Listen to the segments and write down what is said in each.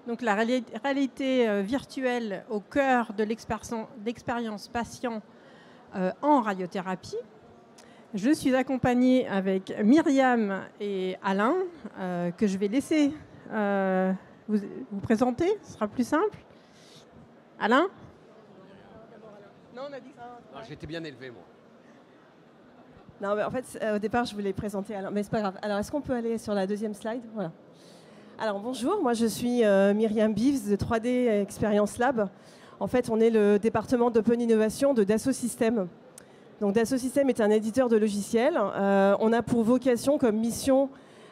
Donc la réalité virtuelle au cœur de l'expérience patient en radiothérapie. Je suis accompagnée avec Myriam et Alain, que je vais laisser vous présenter, ce sera plus simple. Alain? Non, on a dit ça. Non, j'étais bien élevé, moi. Non, mais en fait, au départ, je voulais présenter Alain, mais c'est pas grave. Alors, est-ce qu'on peut aller sur la deuxième slide? Voilà. Alors, bonjour, moi je suis Myriam Beeves de 3D Experience Lab. En fait, on est le département d'Open Innovation de Dassault Systèmes. Donc, Dassault Systèmes est un éditeur de logiciels. On a pour vocation, comme mission,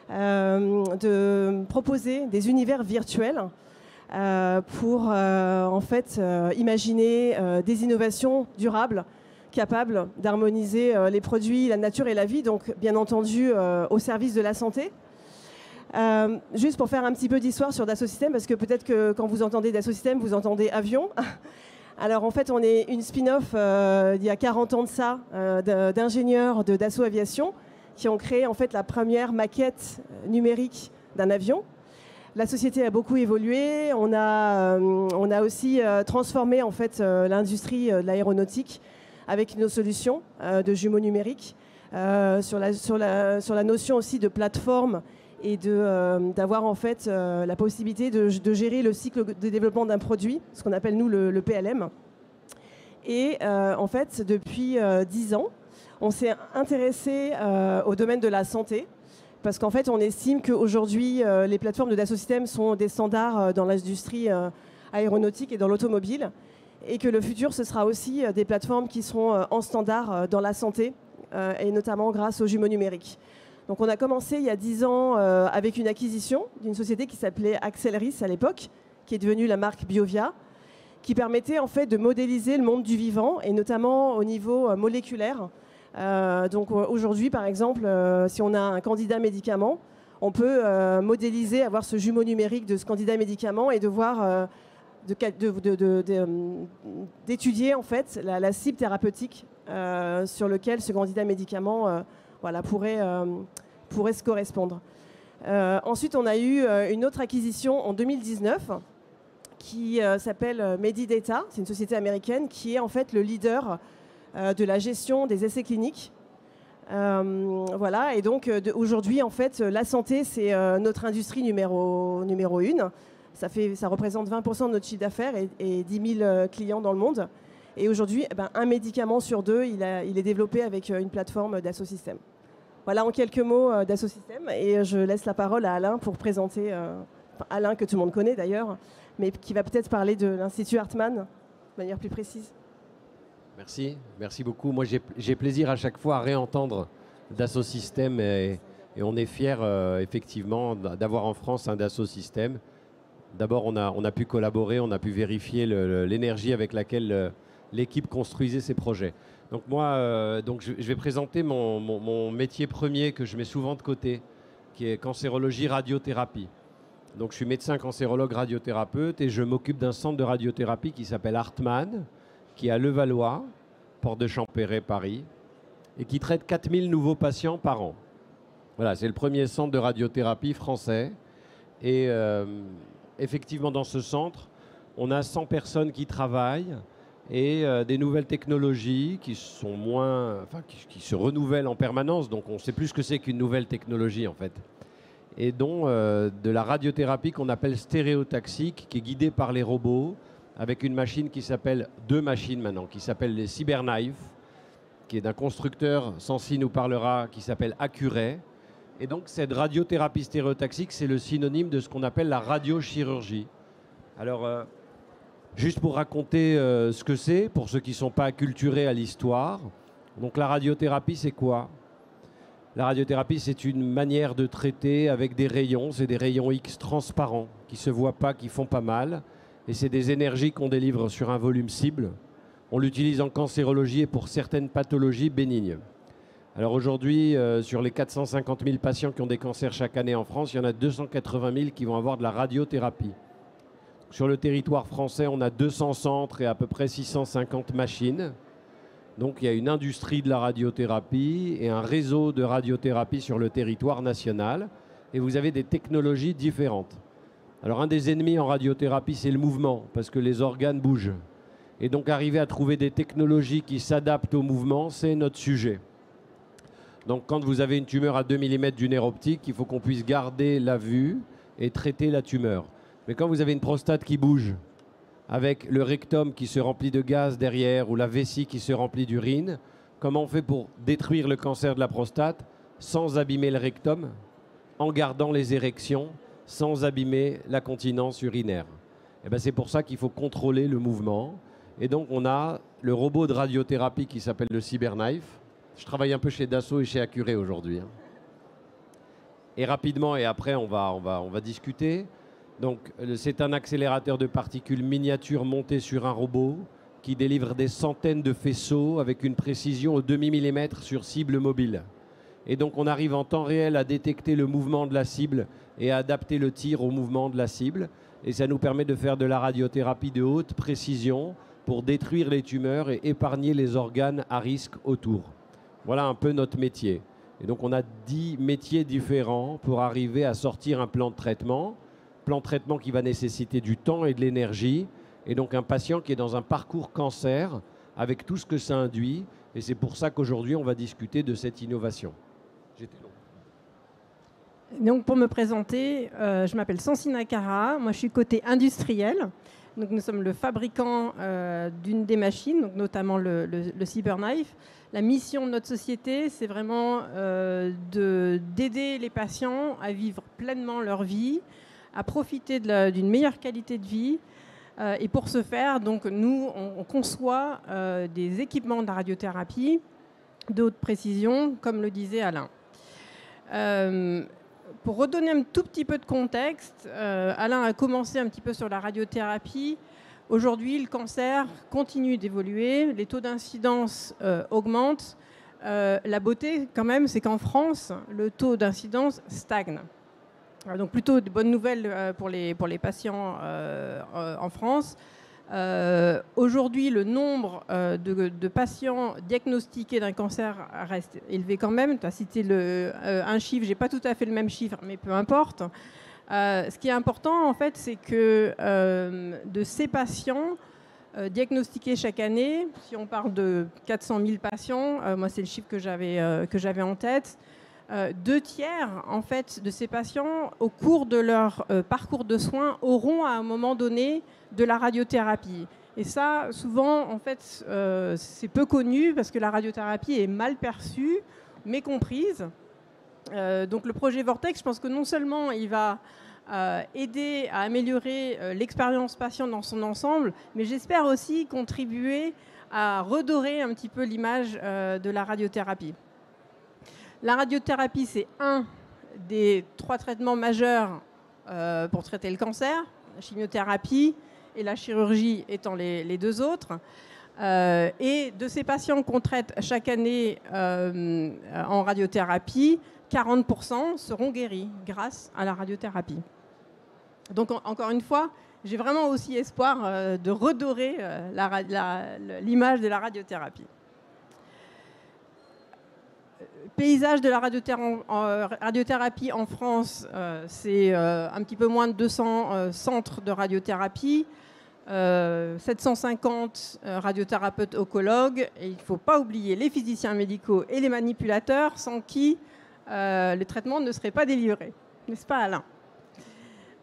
de proposer des univers virtuels pour en fait imaginer des innovations durables capables d'harmoniser les produits, la nature et la vie, donc bien entendu au service de la santé. Juste pour faire un petit peu d'histoire sur Dassault Systèmes, parce que peut-être que quand vous entendez Dassault Systèmes, vous entendez avion. Alors en fait, on est une spin-off il y a 40 ans de ça, d'ingénieurs de Dassault Aviation qui ont créé en fait la première maquette numérique d'un avion. La société a beaucoup évolué. On a aussi transformé en fait l'industrie de l'aéronautique avec nos solutions de jumeaux numériques sur la notion aussi de plateforme et d'avoir en fait la possibilité de gérer le cycle de développement d'un produit, ce qu'on appelle nous le PLM. Et en fait, depuis 10 ans, on s'est intéressé au domaine de la santé, parce qu'en fait, on estime qu'aujourd'hui, les plateformes de Dassault Systèmes sont des standards dans l'industrie aéronautique et dans l'automobile, et que le futur, ce sera aussi des plateformes qui seront en standard dans la santé, et notamment grâce aux jumeaux numériques. Donc on a commencé il y a 10 ans avec une acquisition d'une société qui s'appelait Acceleris à l'époque, qui est devenue la marque Biovia, qui permettait en fait de modéliser le monde du vivant, et notamment au niveau moléculaire. Donc aujourd'hui, par exemple, si on a un candidat médicament, on peut modéliser, avoir ce jumeau numérique de ce candidat médicament et de voir, d'étudier en fait la cible thérapeutique sur lequel ce candidat médicament voilà, pourrait se correspondre. Ensuite, on a eu une autre acquisition en 2019 qui s'appelle Medidata. C'est une société américaine qui est en fait le leader de la gestion des essais cliniques. Voilà, et donc aujourd'hui, en fait, la santé, c'est notre industrie numéro 1. Ça représente 20% de notre chiffre d'affaires et 10 000 clients dans le monde. Et aujourd'hui, un médicament sur deux, il est développé avec une plateforme Dassault Systèmes. Voilà en quelques mots Dassault Systèmes. Et je laisse la parole à Alain pour présenter, Alain que tout le monde connaît d'ailleurs, mais qui va peut-être parler de l'Institut Hartmann de manière plus précise. Merci beaucoup. Moi, j'ai plaisir à chaque fois à réentendre Dassault Systèmes et on est fiers effectivement d'avoir en France un Dassault Systèmes. D'abord, on a pu collaborer, on a pu vérifier l'énergie avec laquelle l'équipe construisait ses projets. Donc moi, je vais présenter mon métier premier que je mets souvent de côté, qui est cancérologie radiothérapie. Donc je suis médecin cancérologue radiothérapeute et je m'occupe d'un centre de radiothérapie qui s'appelle Hartmann, qui est à Levallois, porte de Champéret, Paris, et qui traite 4000 nouveaux patients par an. Voilà, c'est le premier centre de radiothérapie français. Et effectivement, dans ce centre, on a 100 personnes qui travaillent et des nouvelles technologies qui sont qui se renouvellent en permanence. Donc on sait plus ce que c'est qu'une nouvelle technologie en fait. Et dont de la radiothérapie qu'on appelle stéréotaxique, qui est guidée par les robots, avec une machine qui s'appelle, deux machines maintenant, qui s'appellent les CyberKnife, qui est d'un constructeur, Sancy nous parlera, qui s'appelle Accuray. Et donc cette radiothérapie stéréotaxique, c'est le synonyme de ce qu'on appelle la radiochirurgie. Alors, juste pour raconter ce que c'est, pour ceux qui ne sont pas acculturés à l'histoire, donc la radiothérapie, c'est quoi ? La radiothérapie, c'est une manière de traiter avec des rayons. C'est des rayons X transparents qui ne se voient pas, qui font pas mal. Et c'est des énergies qu'on délivre sur un volume cible. On l'utilise en cancérologie et pour certaines pathologies bénignes. Alors aujourd'hui, sur les 450 000 patients qui ont des cancers chaque année en France, il y en a 280 000 qui vont avoir de la radiothérapie. Sur le territoire français, on a 200 centres et à peu près 650 machines. Donc il y a une industrie de la radiothérapie et un réseau de radiothérapie sur le territoire national. Et vous avez des technologies différentes. Alors un des ennemis en radiothérapie, c'est le mouvement, parce que les organes bougent. Et donc arriver à trouver des technologies qui s'adaptent au mouvement, c'est notre sujet. Donc quand vous avez une tumeur à 2 mm du nerf optique, il faut qu'on puisse garder la vue et traiter la tumeur. Mais quand vous avez une prostate qui bouge, avec le rectum qui se remplit de gaz derrière ou la vessie qui se remplit d'urine, comment on fait pour détruire le cancer de la prostate sans abîmer le rectum, en gardant les érections, sans abîmer la continence urinaire? Et bien c'est pour ça qu'il faut contrôler le mouvement. Et donc on a le robot de radiothérapie qui s'appelle le CyberKnife. Je travaille un peu chez Dassault et chez Accuray aujourd'hui. Et rapidement, et après on va discuter. Donc c'est un accélérateur de particules miniatures monté sur un robot qui délivre des centaines de faisceaux avec une précision au demi-millimètre sur cible mobile. Et donc on arrive en temps réel à détecter le mouvement de la cible et à adapter le tir au mouvement de la cible. Et ça nous permet de faire de la radiothérapie de haute précision pour détruire les tumeurs et épargner les organes à risque autour. Voilà un peu notre métier. Et donc on a 10 métiers différents pour arriver à sortir un plan de traitement qui va nécessiter du temps et de l'énergie. Et donc un patient qui est dans un parcours cancer avec tout ce que ça induit. Et c'est pour ça qu'aujourd'hui on va discuter de cette innovation. J'étais long. Donc pour me présenter, je m'appelle Sansina Kara, moi je suis côté industriel. Donc nous sommes le fabricant d'une des machines, donc notamment le CyberKnife. La mission de notre société, c'est vraiment d'aider les patients à vivre pleinement leur vie, à profiter d'une meilleure qualité de vie. Et pour ce faire, donc, nous, on conçoit des équipements de la radiothérapie de haute précision, comme le disait Alain. Pour redonner un tout petit peu de contexte, Alain a commencé un petit peu sur la radiothérapie. Aujourd'hui, le cancer continue d'évoluer, les taux d'incidence augmentent. La beauté, quand même, c'est qu'en France, le taux d'incidence stagne. Donc plutôt de bonnes nouvelles pour les patients en France. Aujourd'hui, le nombre de patients diagnostiqués d'un cancer reste élevé quand même. Tu as cité un chiffre, je n'ai pas tout à fait le même chiffre, mais peu importe. Ce qui est important, en fait, c'est que de ces patients diagnostiqués chaque année, si on parle de 400 000 patients, moi c'est le chiffre que j'avais en tête, 2 tiers en fait, de ces patients, au cours de leur parcours de soins, auront à un moment donné de la radiothérapie. Et ça, souvent, en fait, c'est peu connu parce que la radiothérapie est mal perçue, mécomprise. Donc le projet Vortex, je pense que non seulement il va aider à améliorer l'expérience patient dans son ensemble, mais j'espère aussi contribuer à redorer un petit peu l'image de la radiothérapie. La radiothérapie, c'est un des 3 traitements majeurs pour traiter le cancer, la chimiothérapie et la chirurgie étant les 2 autres. Et de ces patients qu'on traite chaque année en radiothérapie, 40% seront guéris grâce à la radiothérapie. Donc encore une fois, j'ai vraiment aussi espoir de redorer l'image de la radiothérapie. Paysage de la radiothérapie en France, c'est un petit peu moins de 200 centres de radiothérapie, 750 radiothérapeutes oncologues, et il ne faut pas oublier les physiciens médicaux et les manipulateurs, sans qui le traitement ne serait pas délivré. N'est-ce pas, Alain ?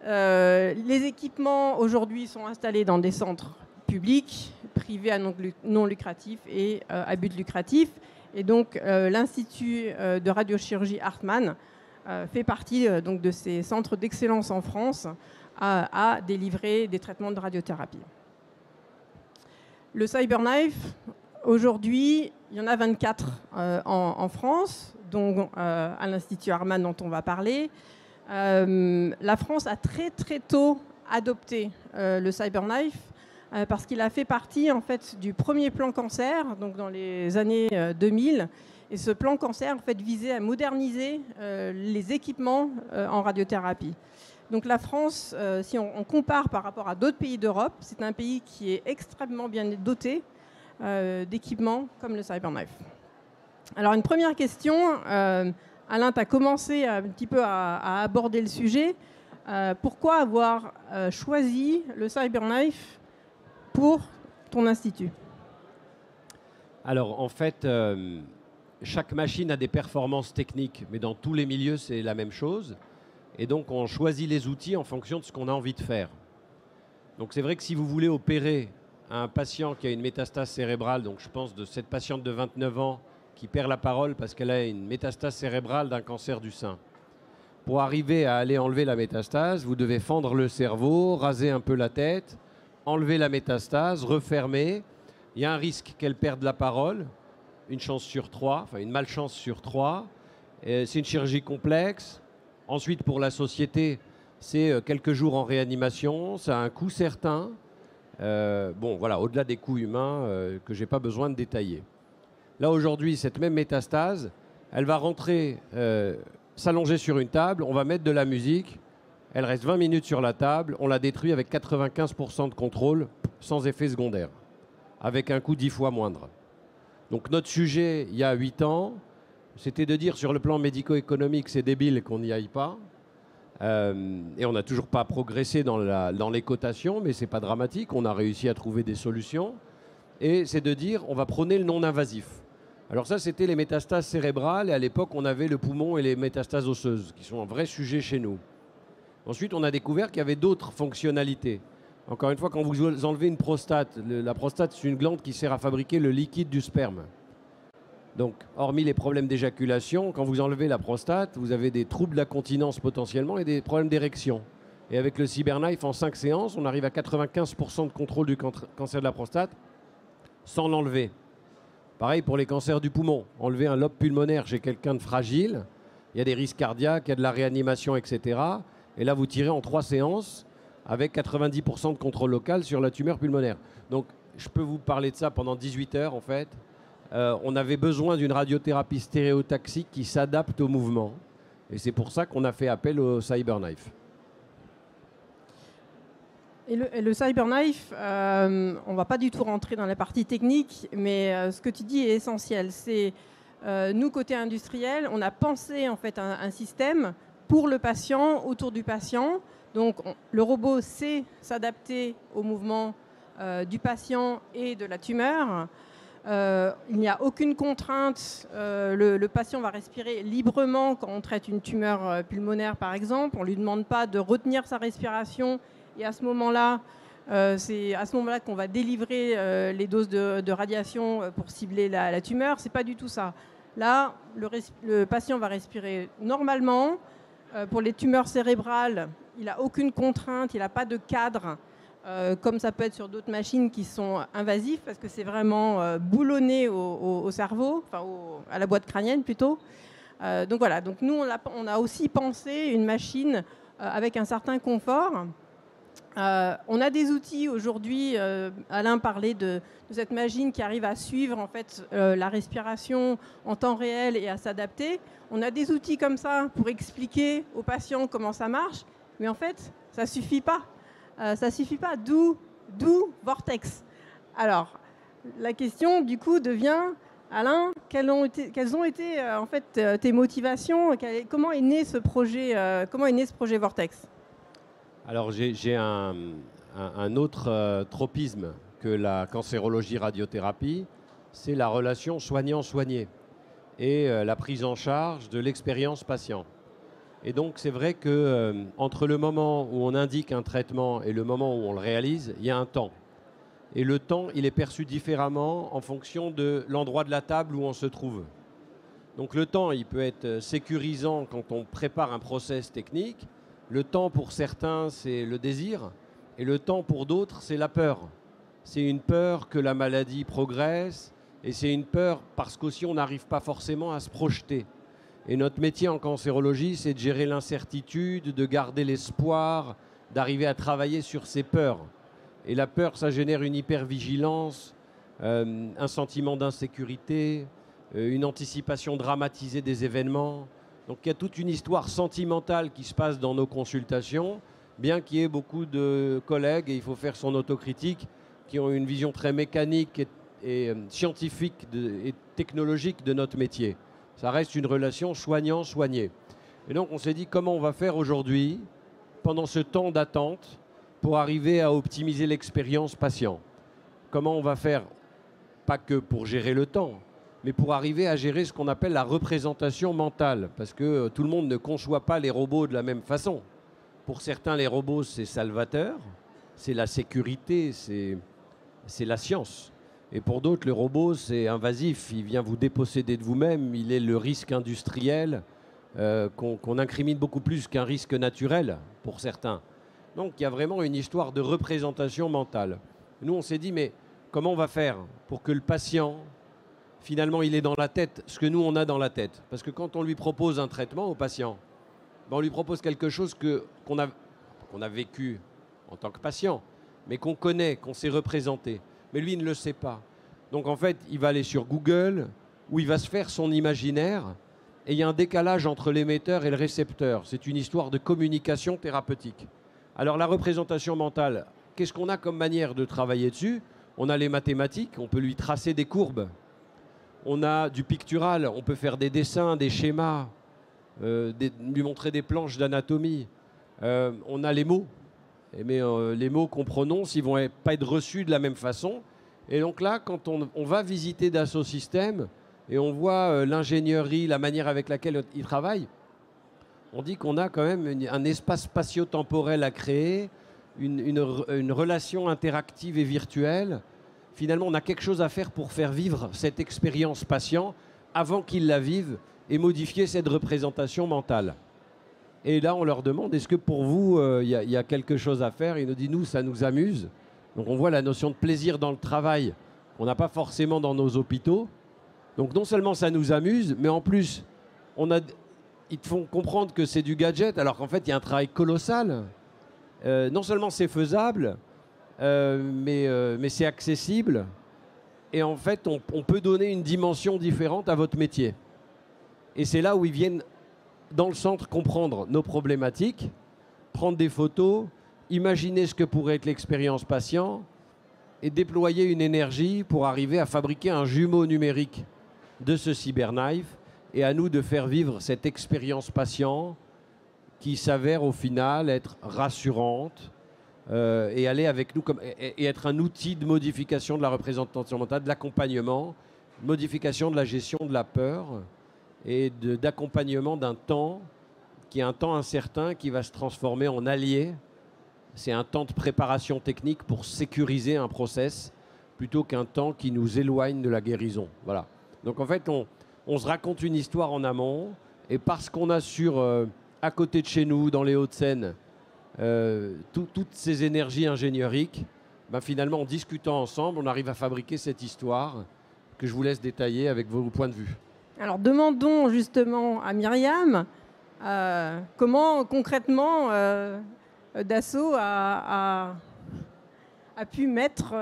Les équipements aujourd'hui sont installés dans des centres publics, privés à non lucratifs et à but lucratif. Et donc l'Institut de radiochirurgie Hartmann fait partie donc, de ces centres d'excellence en France à délivrer des traitements de radiothérapie. Le CyberKnife, aujourd'hui, il y en a 24 en France, dont à l'Institut Hartmann dont on va parler. La France a très très tôt adopté le CyberKnife parce qu'il a fait partie en fait, du premier plan cancer, donc dans les années 2000. Et ce plan cancer en fait, visait à moderniser les équipements en radiothérapie. Donc la France, si on compare par rapport à d'autres pays d'Europe, c'est un pays qui est extrêmement bien doté d'équipements comme le CyberKnife. Alors une première question, Alain, tu as commencé un petit peu à aborder le sujet. pourquoi avoir choisi le CyberKnife pour ton institut? Alors en fait, chaque machine a des performances techniques, mais dans tous les milieux, c'est la même chose. Et donc on choisit les outils en fonction de ce qu'on a envie de faire. Donc c'est vrai que si vous voulez opérer un patient qui a une métastase cérébrale, donc je pense de cette patiente de 29 ans qui perd la parole parce qu'elle a une métastase cérébrale d'un cancer du sein. Pour arriver à aller enlever la métastase, vous devez fendre le cerveau, raser un peu la tête, enlever la métastase, refermer. Il y a un risque qu'elle perde la parole, une chance sur 3, enfin une malchance sur 3. C'est une chirurgie complexe. Ensuite, pour la société, c'est quelques jours en réanimation, ça a un coût certain. Bon, voilà, au-delà des coûts humains que je n'ai pas besoin de détailler. Là, aujourd'hui, cette même métastase, elle va rentrer, s'allonger sur une table, on va mettre de la musique, elle reste 20 minutes sur la table, on la détruit avec 95% de contrôle, sans effet secondaire, avec un coût 10 fois moindre. Donc notre sujet, il y a 8 ans, c'était de dire sur le plan médico-économique, c'est débile qu'on n'y aille pas. Et on n'a toujours pas progressé dans les cotations, mais ce n'est pas dramatique, on a réussi à trouver des solutions. Et c'est de dire, on va prôner le non-invasif. Alors ça, c'était les métastases cérébrales, et à l'époque, on avait le poumon et les métastases osseuses, qui sont un vrai sujet chez nous. Ensuite, on a découvert qu'il y avait d'autres fonctionnalités. Encore une fois, quand vous enlevez une prostate, la prostate, c'est une glande qui sert à fabriquer le liquide du sperme. Donc, hormis les problèmes d'éjaculation, quand vous enlevez la prostate, vous avez des troubles de la continence potentiellement et des problèmes d'érection. Et avec le CyberKnife, en 5 séances, on arrive à 95% de contrôle du cancer de la prostate sans l'enlever. Pareil pour les cancers du poumon. Enlever un lobe pulmonaire chez quelqu'un de fragile, il y a des risques cardiaques, il y a de la réanimation, etc. Et là, vous tirez en 3 séances avec 90% de contrôle local sur la tumeur pulmonaire. Donc, je peux vous parler de ça pendant 18 heures, en fait. On avait besoin d'une radiothérapie stéréotaxique qui s'adapte au mouvement. Et c'est pour ça qu'on a fait appel au CyberKnife. Et le CyberKnife, on ne va pas du tout rentrer dans la partie technique, mais ce que tu dis est essentiel. C'est nous, côté industriel, on a pensé en fait un système pour le patient, autour du patient. Donc le robot sait s'adapter au mouvement du patient et de la tumeur. Il n'y a aucune contrainte. Le patient va respirer librement quand on traite une tumeur pulmonaire, par exemple. On ne lui demande pas de retenir sa respiration. Et à ce moment-là, c'est à ce moment-là qu'on va délivrer les doses de radiation pour cibler la tumeur. Ce n'est pas du tout ça. Là, le patient va respirer normalement. Pour les tumeurs cérébrales, il n'a aucune contrainte, il n'a pas de cadre, comme ça peut être sur d'autres machines qui sont invasives, parce que c'est vraiment boulonné au cerveau, enfin à la boîte crânienne plutôt. Donc voilà, donc nous on a aussi pensé une machine avec un certain confort. On a des outils aujourd'hui, Alain parlait de cette machine qui arrive à suivre en fait, la respiration en temps réel et à s'adapter. On a des outils comme ça pour expliquer aux patients comment ça marche, mais en fait, ça ne suffit pas. Ça suffit pas, d'où Vortex. Alors, la question du coup devient, Alain, quelles ont été en fait, tes motivations, comment est né ce projet Vortex? Alors j'ai un autre tropisme que la cancérologie radiothérapie, c'est la relation soignant-soigné et la prise en charge de l'expérience patient. Et donc c'est vrai que entre le moment où on indique un traitement et le moment où on le réalise, il y a un temps. Et le temps, il est perçu différemment en fonction de l'endroit de la table où on se trouve. Donc le temps, il peut être sécurisant quand on prépare un process technique. Le temps pour certains, c'est le désir, et le temps pour d'autres, c'est la peur. C'est une peur que la maladie progresse, et c'est une peur parce qu'aussi on n'arrive pas forcément à se projeter. Et notre métier en cancérologie, c'est de gérer l'incertitude, de garder l'espoir, d'arriver à travailler sur ces peurs. Et la peur, ça génère une hypervigilance, un sentiment d'insécurité, une anticipation dramatisée des événements. Donc il y a toute une histoire sentimentale qui se passe dans nos consultations, bien qu'il y ait beaucoup de collègues, et il faut faire son autocritique, qui ont une vision très mécanique et scientifique et technologique de notre métier. Ça reste une relation soignant-soigné. Et donc on s'est dit comment on va faire aujourd'hui pendant ce temps d'attente pour arriver à optimiser l'expérience patient. Comment on va faire, pas que pour gérer le temps, mais pour arriver à gérer ce qu'on appelle la représentation mentale, parce que tout le monde ne conçoit pas les robots de la même façon. Pour certains, les robots, c'est salvateur, c'est la sécurité, c'est la science. Et pour d'autres, le robot, c'est invasif, il vient vous déposséder de vous-même, il est le risque industriel qu'on incrimine beaucoup plus qu'un risque naturel pour certains. Donc il y a vraiment une histoire de représentation mentale. Nous, on s'est dit, mais comment on va faire pour que le patient, finalement, il ait dans la tête ce que nous, on a dans la tête? Parce que quand on lui propose un traitement au patient, ben, on lui propose quelque chose qu'on a vécu en tant que patient, mais qu'on connaît, qu'on s'est représenté. Mais lui, il ne le sait pas. Donc en fait, il va aller sur Google, où il va se faire son imaginaire, et il y a un décalage entre l'émetteur et le récepteur. C'est une histoire de communication thérapeutique. Alors la représentation mentale, qu'est-ce qu'on a comme manière de travailler dessus? On a les mathématiques, on peut lui tracer des courbes. On a du pictural, on peut faire des dessins, des schémas, lui montrer des planches d'anatomie. On a les mots. Mais les mots qu'on prononce, ils ne vont pas être reçus de la même façon. Et donc là, quand on va visiter Dassault Systèmes et on voit l'ingénierie, la manière avec laquelle ils travaillent, on dit qu'on a quand même un espace spatio-temporel à créer, une relation interactive et virtuelle. Finalement, on a quelque chose à faire pour faire vivre cette expérience patient avant qu'ils la vivent et modifier cette représentation mentale. Et là, on leur demande, est-ce que pour vous, il y a quelque chose à faire? Ils nous disent, nous, ça nous amuse. Donc on voit la notion de plaisir dans le travail qu'on n'a pas forcément dans nos hôpitaux. Donc non seulement ça nous amuse, mais en plus, ils te font comprendre que c'est du gadget, alors qu'en fait, il y a un travail colossal. Non seulement c'est faisable, mais c'est accessible. Et en fait, on peut donner une dimension différente à votre métier. Et c'est là où ils viennent dans le centre comprendre nos problématiques, prendre des photos, imaginer ce que pourrait être l'expérience patient et déployer une énergie pour arriver à fabriquer un jumeau numérique de ce CyberKnife et à nous de faire vivre cette expérience patient qui s'avère au final être rassurante et aller avec nous et être un outil de modification de la représentation mentale, de l'accompagnement, modification de la gestion de la peur et d'accompagnement d'un temps qui est un temps incertain qui va se transformer en allié. C'est un temps de préparation technique pour sécuriser un process plutôt qu'un temps qui nous éloigne de la guérison. Voilà. Donc en fait, on se raconte une histoire en amont et parce qu'on a à côté de chez nous, dans les Hauts-de-Seine, toutes ces énergies ingénieriques, ben finalement, en discutant ensemble, on arrive à fabriquer cette histoire que je vous laisse détailler avec vos points de vue. Alors, demandons justement à Myriam comment concrètement Dassault a pu mettre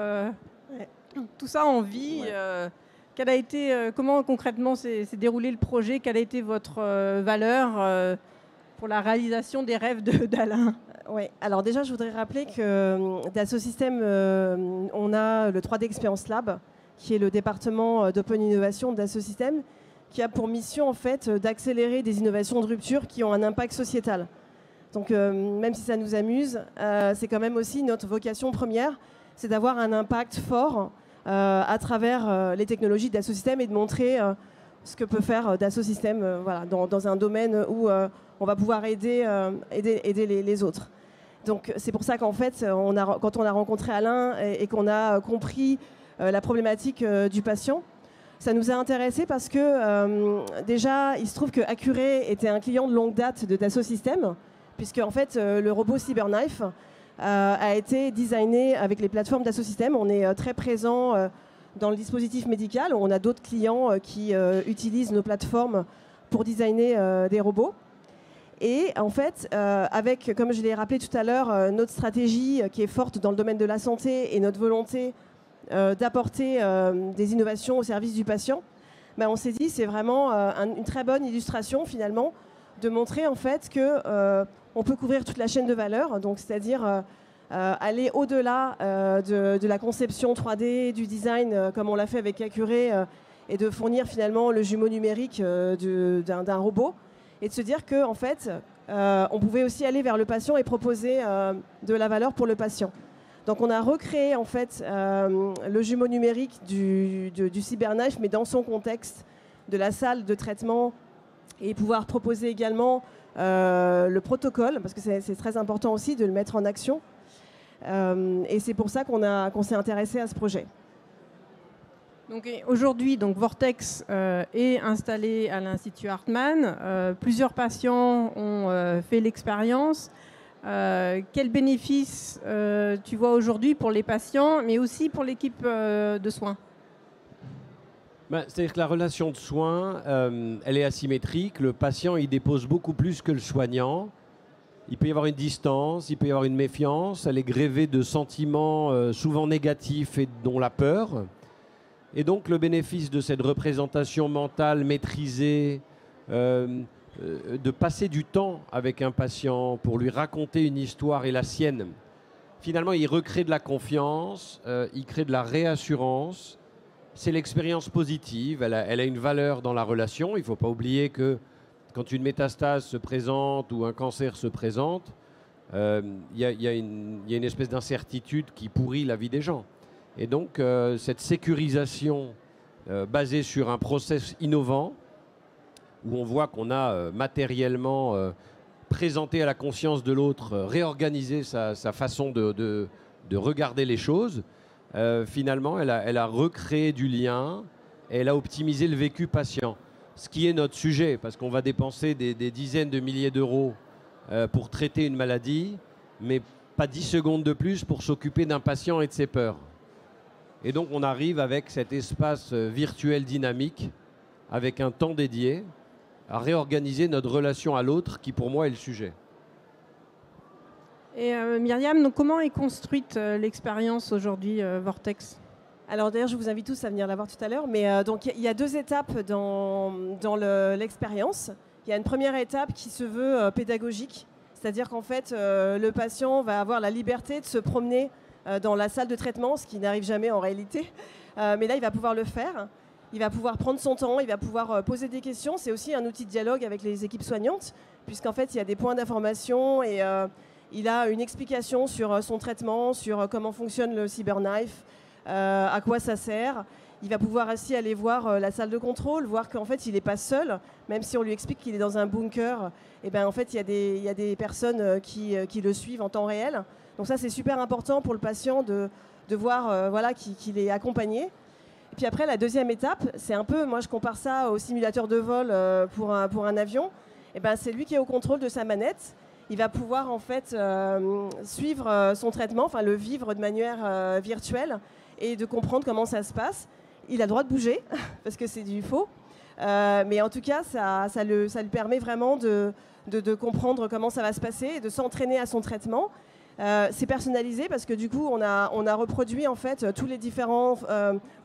tout ça en vie. Comment concrètement s'est déroulé le projet? Quelle a été votre valeur pour la réalisation des rêves d'Alain? Oui, alors déjà, je voudrais rappeler que Dassault Systèmes, on a le 3D Experience Lab, qui est le département d'Open Innovation de Dassault Systèmes, qui a pour mission en fait d'accélérer des innovations de rupture qui ont un impact sociétal. Donc même si ça nous amuse, c'est quand même aussi notre vocation première, c'est d'avoir un impact fort à travers les technologies de Dassault Systèmes et de montrer ce que peut faire Dassault Systèmes voilà, dans un domaine où on va pouvoir aider les autres. Donc c'est pour ça qu'en fait, quand on a rencontré Alain et qu'on a compris la problématique du patient, ça nous a intéressés parce que déjà, il se trouve que Accuray était un client de longue date de Dassault Systèmes, puisque en fait, le robot CyberKnife a été designé avec les plateformes Dassault Systèmes. On est très présent dans le dispositif médical. On a d'autres clients qui utilisent nos plateformes pour designer des robots. Et en fait, avec, comme je l'ai rappelé tout à l'heure, notre stratégie qui est forte dans le domaine de la santé et notre volonté d'apporter des innovations au service du patient, ben on s'est dit c'est vraiment une très bonne illustration finalement de montrer en fait que on peut couvrir toute la chaîne de valeur, donc c'est-à-dire aller au-delà de la conception 3D, du design comme on l'a fait avec Accuray et de fournir finalement le jumeau numérique d'un robot et de se dire qu'en fait, on pouvait aussi aller vers le patient et proposer de la valeur pour le patient. Donc on a recréé en fait le jumeau numérique du CyberKnife, mais dans son contexte de la salle de traitement, et pouvoir proposer également le protocole, parce que c'est très important aussi de le mettre en action. Et c'est pour ça qu'on s'est intéressé à ce projet. Donc, aujourd'hui, Vortex est installé à l'Institut Hartmann. Plusieurs patients ont fait l'expérience. Quels bénéfices tu vois aujourd'hui pour les patients, mais aussi pour l'équipe de soins? C'est-à-dire que la relation de soins, elle est asymétrique. Le patient, il dépose beaucoup plus que le soignant. Il peut y avoir une distance, il peut y avoir une méfiance. Elle est grévée de sentiments souvent négatifs et dont la peur. Et donc le bénéfice de cette représentation mentale maîtrisée, de passer du temps avec un patient pour lui raconter une histoire et la sienne, finalement il recrée de la confiance, il crée de la réassurance. C'est l'expérience positive, elle a une valeur dans la relation. Il ne faut pas oublier que quand une métastase se présente ou un cancer se présente, il y a une espèce d'incertitude qui pourrit la vie des gens. Et donc cette sécurisation basée sur un process innovant, où on voit qu'on a matériellement présenté à la conscience de l'autre, réorganisé sa façon de regarder les choses, finalement, elle a recréé du lien, et elle a optimisé le vécu patient. Ce qui est notre sujet, parce qu'on va dépenser des dizaines de milliers d'euros pour traiter une maladie, mais pas 10 secondes de plus pour s'occuper d'un patient et de ses peurs. Et donc on arrive avec cet espace virtuel dynamique, avec un temps dédié, à réorganiser notre relation à l'autre, qui pour moi est le sujet. Et Myriam, donc comment est construite l'expérience aujourd'hui Vortex? Alors d'ailleurs, je vous invite tous à venir la voir tout à l'heure. Mais donc il y a 2 étapes dans l'expérience. Il y a une première étape qui se veut pédagogique, c'est-à-dire qu'en fait, le patient va avoir la liberté de se promener dans la salle de traitement, ce qui n'arrive jamais en réalité. Mais là, il va pouvoir le faire. Il va pouvoir prendre son temps, il va pouvoir poser des questions. C'est aussi un outil de dialogue avec les équipes soignantes, puisqu'en fait, il y a des points d'information et il a une explication sur son traitement, sur comment fonctionne le CyberKnife, à quoi ça sert. Il va pouvoir aussi aller voir la salle de contrôle, voir qu'en fait, il n'est pas seul, même si on lui explique qu'il est dans un bunker. Et ben, en fait, il y a des personnes qui le suivent en temps réel. Donc ça, c'est super important pour le patient de voir voilà, qu'il est accompagné. Et puis après, la deuxième étape, c'est un peu, moi je compare ça au simulateur de vol pour un avion. Et ben, c'est lui qui est au contrôle de sa manette. Il va pouvoir en fait suivre son traitement, enfin le vivre de manière virtuelle et de comprendre comment ça se passe. Il a le droit de bouger, parce que c'est du faux. Mais en tout cas, ça lui permet vraiment de comprendre comment ça va se passer et de s'entraîner à son traitement. C'est personnalisé parce que du coup, on a reproduit en fait tous les différents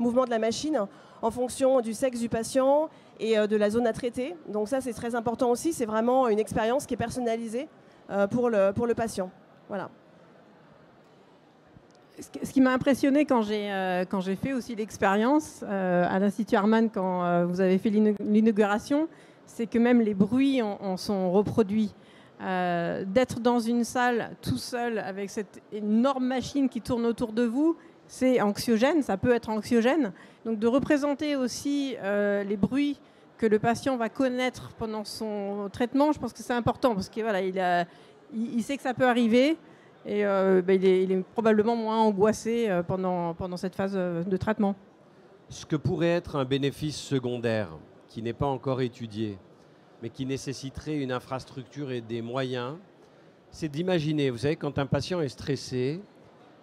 mouvements de la machine en fonction du sexe du patient et de la zone à traiter. Donc ça, c'est très important aussi. C'est vraiment une expérience qui est personnalisée pour le patient. Voilà. Ce qui m'a impressionné quand j'ai fait aussi l'expérience à l'Institut Hartmann, quand vous avez fait l'inauguration, c'est que même les bruits en sont reproduits. D'être dans une salle tout seul avec cette énorme machine qui tourne autour de vous, c'est anxiogène, ça peut être anxiogène. Donc de représenter aussi les bruits que le patient va connaître pendant son traitement, je pense que c'est important parce qu'il voilà, il sait que ça peut arriver et il est probablement moins angoissé pendant cette phase de traitement. Ce que pourrait être un bénéfice secondaire qui n'est pas encore étudié, mais qui nécessiterait une infrastructure et des moyens, c'est d'imaginer, vous savez, quand un patient est stressé,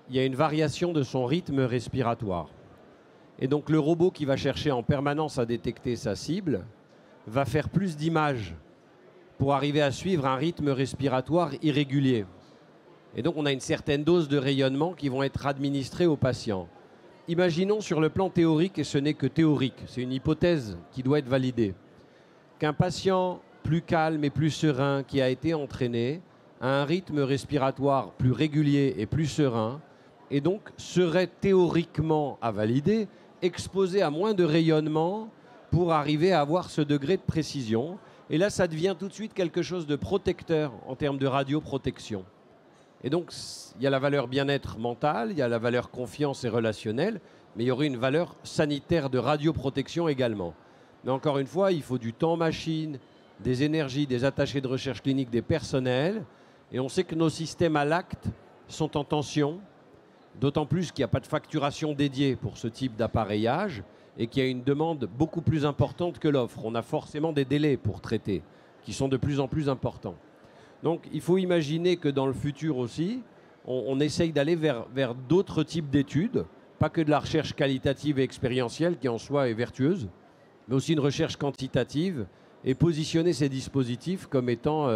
il y a une variation de son rythme respiratoire. Et donc le robot qui va chercher en permanence à détecter sa cible va faire plus d'images pour arriver à suivre un rythme respiratoire irrégulier. Et donc on a une certaine dose de rayonnement qui vont être administrées aux patients. Imaginons sur le plan théorique, et ce n'est que théorique, c'est une hypothèse qui doit être validée, qu'un patient plus calme et plus serein qui a été entraîné a un rythme respiratoire plus régulier et plus serein et donc serait théoriquement à valider, exposé à moins de rayonnement pour arriver à avoir ce degré de précision Et là, ça devient tout de suite quelque chose de protecteur en termes de radioprotection. Et donc, il y a la valeur bien-être mental, il y a la valeur confiance et relationnelle, mais il y aurait une valeur sanitaire de radioprotection également. Mais encore une fois, il faut du temps machine, des énergies, des attachés de recherche clinique, des personnels. Et on sait que nos systèmes à l'acte sont en tension, d'autant plus qu'il n'y a pas de facturation dédiée pour ce type d'appareillage et qu'il y a une demande beaucoup plus importante que l'offre. On a forcément des délais pour traiter qui sont de plus en plus importants. Donc il faut imaginer que dans le futur aussi, on essaye d'aller vers d'autres types d'études, pas que de la recherche qualitative et expérientielle qui en soi est vertueuse, mais aussi une recherche quantitative et positionner ces dispositifs comme étant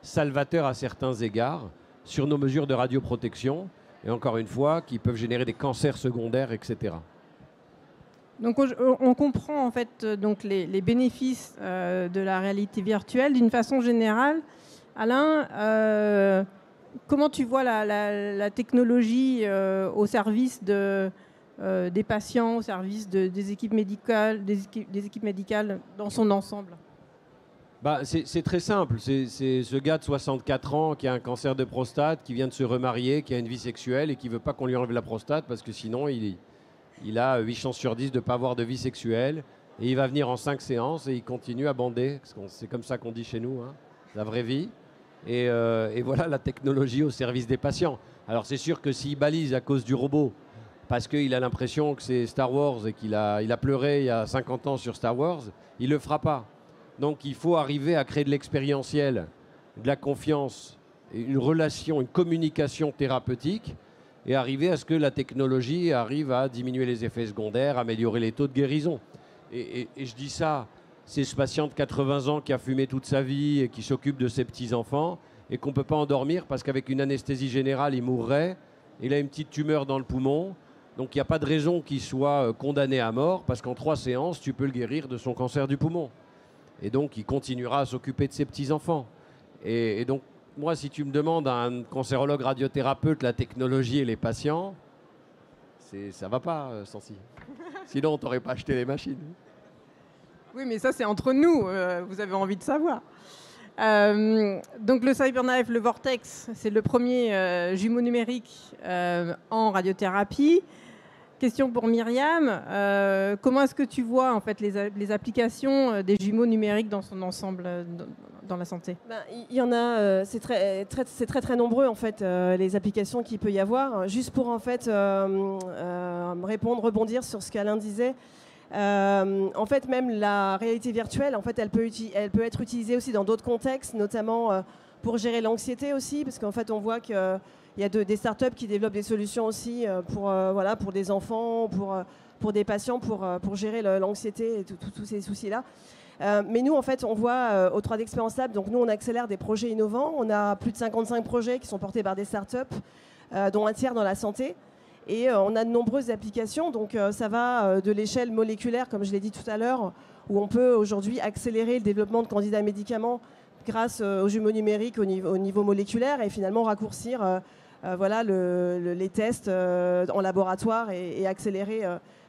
salvateurs à certains égards sur nos mesures de radioprotection et encore une fois, qui peuvent générer des cancers secondaires, etc. Donc on comprend en fait donc les bénéfices de la réalité virtuelle d'une façon générale. Alain, comment tu vois la technologie au service des patients, au service des équipes médicales, des équipes médicales dans son ensemble? C'est très simple. C'est ce gars de 64 ans qui a un cancer de prostate, qui vient de se remarier, qui a une vie sexuelle et qui ne veut pas qu'on lui enlève la prostate parce que sinon il a 8 chances sur 10 de ne pas avoir de vie sexuelle. Et il va venir en 5 séances et il continue à bander. C'est comme ça qu'on dit chez nous, hein, la vraie vie. Et voilà la technologie au service des patients. Alors c'est sûr que s'il balise à cause du robot, parce qu'il a l'impression que c'est Star Wars et qu'il a pleuré il y a 50 ans sur Star Wars, il ne le fera pas. Donc il faut arriver à créer de l'expérientiel, de la confiance, une relation, une communication thérapeutique et arriver à ce que la technologie arrive à diminuer les effets secondaires, améliorer les taux de guérison. Et je dis ça, c'est ce patient de 80 ans qui a fumé toute sa vie et qui s'occupe de ses petits-enfants et qu'on ne peut pas endormir parce qu'avec une anesthésie générale, il mourrait. Il a une petite tumeur dans le poumon. Donc il n'y a pas de raison qu'il soit condamné à mort parce qu'en 3 séances, tu peux le guérir de son cancer du poumon. Et donc, il continuera à s'occuper de ses petits-enfants. Et donc, moi, si tu me demandes à un cancérologue radiothérapeute la technologie et les patients, ça ne va pas, Sancy. Sinon, on t'aurait pas acheté les machines. Oui, mais ça, c'est entre nous. Vous avez envie de savoir. Donc, le CyberKnife, le Vortex, c'est le premier jumeau numérique en radiothérapie. Question pour Myriam, comment est-ce que tu vois en fait les applications des jumeaux numériques dans son ensemble dans la santé? Il y en a, c'est très nombreux en fait les applications qu'il peut y avoir. Juste pour en fait rebondir sur ce qu'Alain disait. En fait, même la réalité virtuelle, en fait, elle peut être utilisée aussi dans d'autres contextes, notamment pour gérer l'anxiété aussi, parce qu'en fait, on voit que il y a des startups qui développent des solutions aussi pour des enfants, pour des patients, pour gérer l'anxiété et tous ces soucis-là. Mais nous, en fait, on voit au 3D Experience Lab, donc nous, on accélère des projets innovants. On a plus de 55 projets qui sont portés par des startups, dont un tiers dans la santé. Et on a de nombreuses applications. Donc ça va de l'échelle moléculaire, comme je l'ai dit tout à l'heure, où on peut aujourd'hui accélérer le développement de candidats médicaments grâce aux jumeaux numériques au niveau moléculaire et finalement raccourcir les tests en laboratoire et accélérer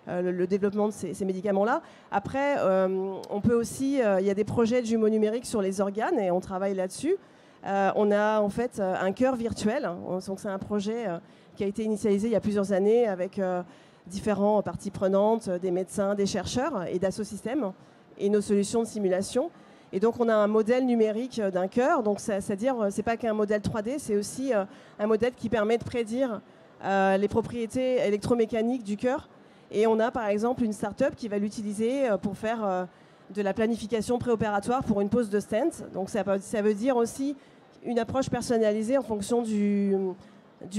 le développement de ces médicaments-là. Après, on peut aussi, il y a des projets de jumeaux numériques sur les organes et on travaille là-dessus. On a en fait un cœur virtuel. Donc c'est un projet qui a été initialisé il y a plusieurs années avec différentes parties prenantes, des médecins, des chercheurs et d'Assosystèmes et nos solutions de simulation. Et donc, on a un modèle numérique d'un cœur. Donc, c'est-à-dire, c'est pas qu'un modèle 3D, c'est aussi un modèle qui permet de prédire les propriétés électromécaniques du cœur. Et on a, par exemple, une start-up qui va l'utiliser pour faire de la planification préopératoire pour une pose de stent. Donc, ça veut dire aussi une approche personnalisée en fonction du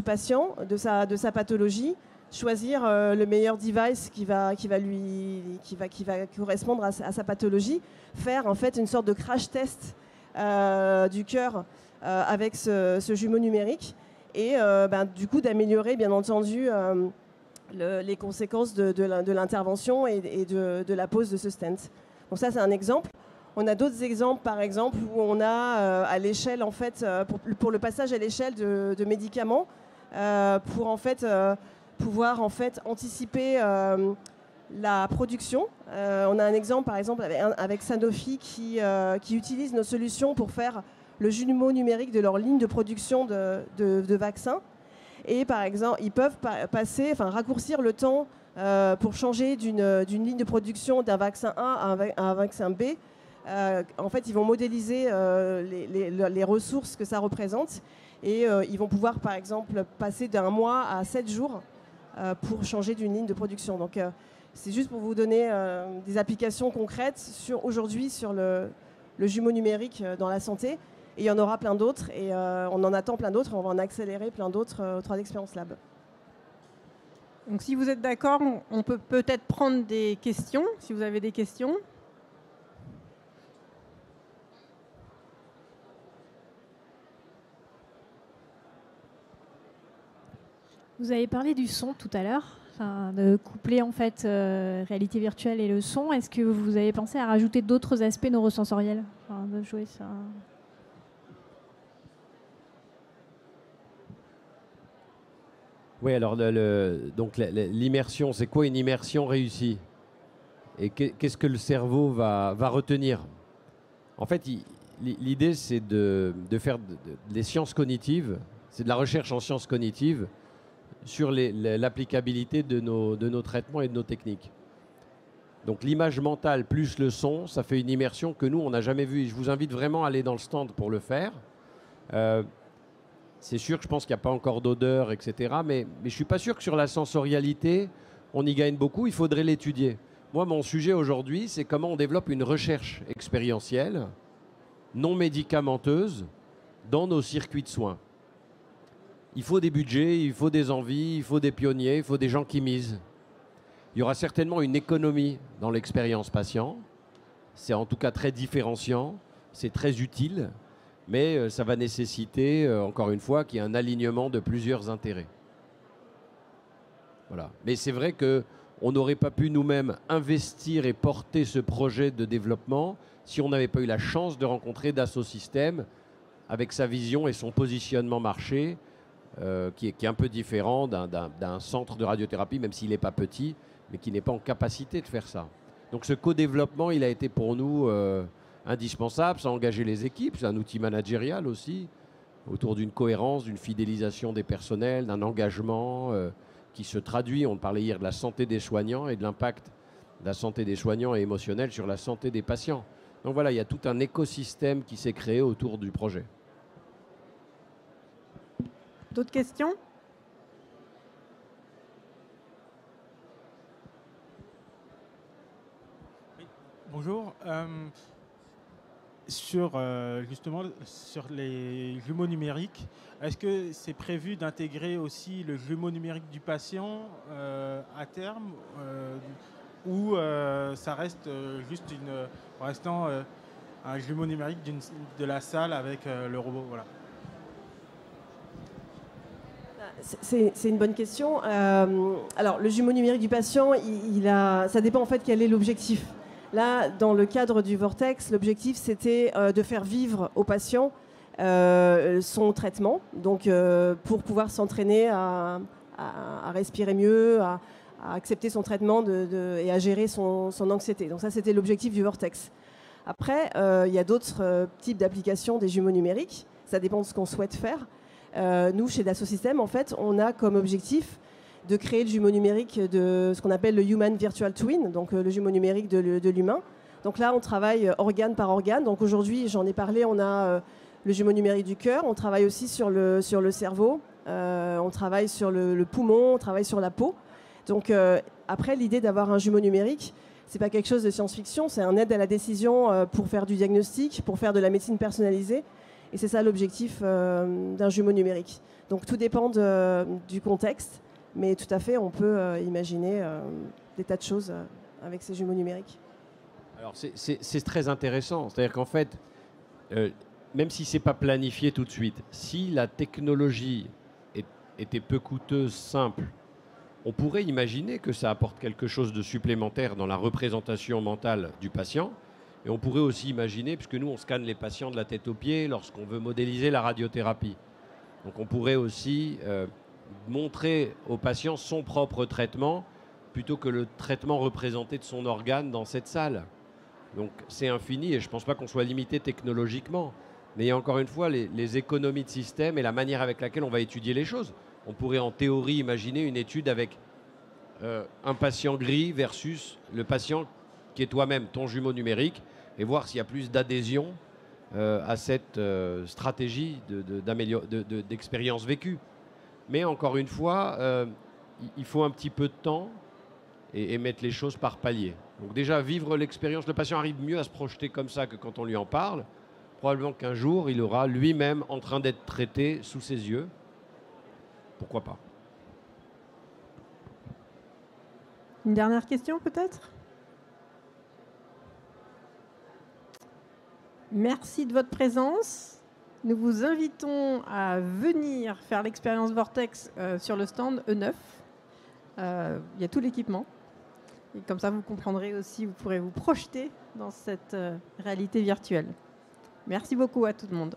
patient, de sa pathologie. Choisir le meilleur device qui va correspondre à sa pathologie, faire en fait une sorte de crash test du cœur avec ce jumeau numérique et du coup d'améliorer bien entendu les conséquences de l'intervention et de la pose de ce stent. Donc ça c'est un exemple. On a d'autres exemples, par exemple, où on a à l'échelle en fait pour le passage à l'échelle de médicaments pour en fait pouvoir en fait anticiper la production. On a un exemple, par exemple, avec Sanofi qui utilise nos solutions pour faire le jumeau numérique de leur ligne de production de vaccins. Et par exemple, ils peuvent raccourcir le temps pour changer d'une ligne de production d'un vaccin A à un vaccin B. En fait, ils vont modéliser les ressources que ça représente et ils vont pouvoir, par exemple, passer d'1 mois à 7 jours pour changer d'une ligne de production. Donc, c'est juste pour vous donner des applications concrètes aujourd'hui sur le jumeau numérique dans la santé. Et il y en aura plein d'autres et on en attend plein d'autres. On va en accélérer plein d'autres au 3D Experience Lab. Donc si vous êtes d'accord, on peut peut-être prendre des questions, si vous avez des questions. Vous avez parlé du son tout à l'heure, de coupler en fait réalité virtuelle et le son. Est-ce que vous avez pensé à rajouter d'autres aspects neurosensoriels, de jouer ça? Oui, alors donc l'immersion, c'est quoi une immersion réussie? Et qu'est-ce que le cerveau va retenir? En fait, l'idée, c'est de faire des sciences cognitives, c'est de la recherche en sciences cognitives sur l'applicabilité de nos traitements et de nos techniques. Donc l'image mentale plus le son, ça fait une immersion que nous, on n'a jamais vue. Et je vous invite vraiment à aller dans le stand pour le faire. C'est sûr que je pense qu'il n'y a pas encore d'odeur, etc. Mais je ne suis pas sûr que sur la sensorialité, on y gagne beaucoup. Il faudrait l'étudier. Moi, mon sujet aujourd'hui, c'est comment on développe une recherche expérientielle, non médicamenteuse, dans nos circuits de soins. Il faut des budgets, il faut des envies, il faut des pionniers, il faut des gens qui misent. Il y aura certainement une économie dans l'expérience patient. C'est en tout cas très différenciant, c'est très utile. Mais ça va nécessiter, encore une fois, qu'il y ait un alignement de plusieurs intérêts. Voilà. Mais c'est vrai qu'on n'aurait pas pu nous-mêmes investir et porter ce projet de développement si on n'avait pas eu la chance de rencontrer Dassault Systèmes avec sa vision et son positionnement marché, qui est un peu différent d'un centre de radiothérapie, même s'il n'est pas petit, mais qui n'est pas en capacité de faire ça. Donc ce co-développement, il a été pour nous indispensable, ça a engagé les équipes, c'est un outil managérial aussi, autour d'une cohérence, d'une fidélisation des personnels, d'un engagement qui se traduit, on parlait hier de la santé des soignants et de l'impact de la santé des soignants et émotionnel sur la santé des patients. Donc voilà, il y a tout un écosystème qui s'est créé autour du projet. D'autres questions ? Bonjour. Justement sur les jumeaux numériques, est-ce que c'est prévu d'intégrer aussi le jumeau numérique du patient à terme ou ça reste juste pour l'instant un jumeau numérique de la salle avec le robot, voilà. C'est une bonne question. Alors le jumeau numérique du patient, ça dépend en fait quel est l'objectif. Là, dans le cadre du Vortex, l'objectif, c'était de faire vivre au patient son traitement, donc pour pouvoir s'entraîner à respirer mieux, à accepter son traitement et à gérer son anxiété. Donc ça, c'était l'objectif du Vortex. Après, il y a d'autres types d'applications des jumeaux numériques. Ça dépend de ce qu'on souhaite faire. Nous, chez Dassault Systèmes, en fait, on a comme objectif de créer le jumeau numérique de ce qu'on appelle le Human Virtual Twin, donc le jumeau numérique de l'humain. Donc là, on travaille organe par organe. Donc aujourd'hui, j'en ai parlé, on a le jumeau numérique du cœur, on travaille aussi sur le cerveau, on travaille sur le poumon, on travaille sur la peau. Donc après, l'idée d'avoir un jumeau numérique, c'est pas quelque chose de science-fiction, c'est un aide à la décision pour faire du diagnostic, pour faire de la médecine personnalisée. Et c'est ça l'objectif d'un jumeau numérique. Donc tout dépend du contexte. Mais tout à fait, on peut imaginer des tas de choses avec ces jumeaux numériques. Alors c'est très intéressant. C'est-à-dire qu'en fait, même si ce n'est pas planifié tout de suite, si la technologie était peu coûteuse, simple, on pourrait imaginer que ça apporte quelque chose de supplémentaire dans la représentation mentale du patient. Et on pourrait aussi imaginer, puisque nous, on scanne les patients de la tête aux pieds lorsqu'on veut modéliser la radiothérapie. Donc on pourrait aussi montrer au patient son propre traitement plutôt que le traitement représenté de son organe dans cette salle. Donc c'est infini et je ne pense pas qu'on soit limité technologiquement. Mais il y a encore une fois les économies de système et la manière avec laquelle on va étudier les choses. On pourrait en théorie imaginer une étude avec un patient gris versus le patient qui est toi-même, ton jumeau numérique, et voir s'il y a plus d'adhésion à cette stratégie d'expérience vécue. Mais encore une fois, il faut un petit peu de temps et mettre les choses par palier. Donc déjà, vivre l'expérience, le patient arrive mieux à se projeter comme ça que quand on lui en parle. Probablement qu'un jour, il aura lui-même en train d'être traité sous ses yeux. Pourquoi pas? Une dernière question peut-être? Merci de votre présence. Nous vous invitons à venir faire l'expérience Vortex sur le stand E9. Il y a tout l'équipement. Et comme ça, vous comprendrez aussi, vous pourrez vous projeter dans cette réalité virtuelle. Merci beaucoup à tout le monde.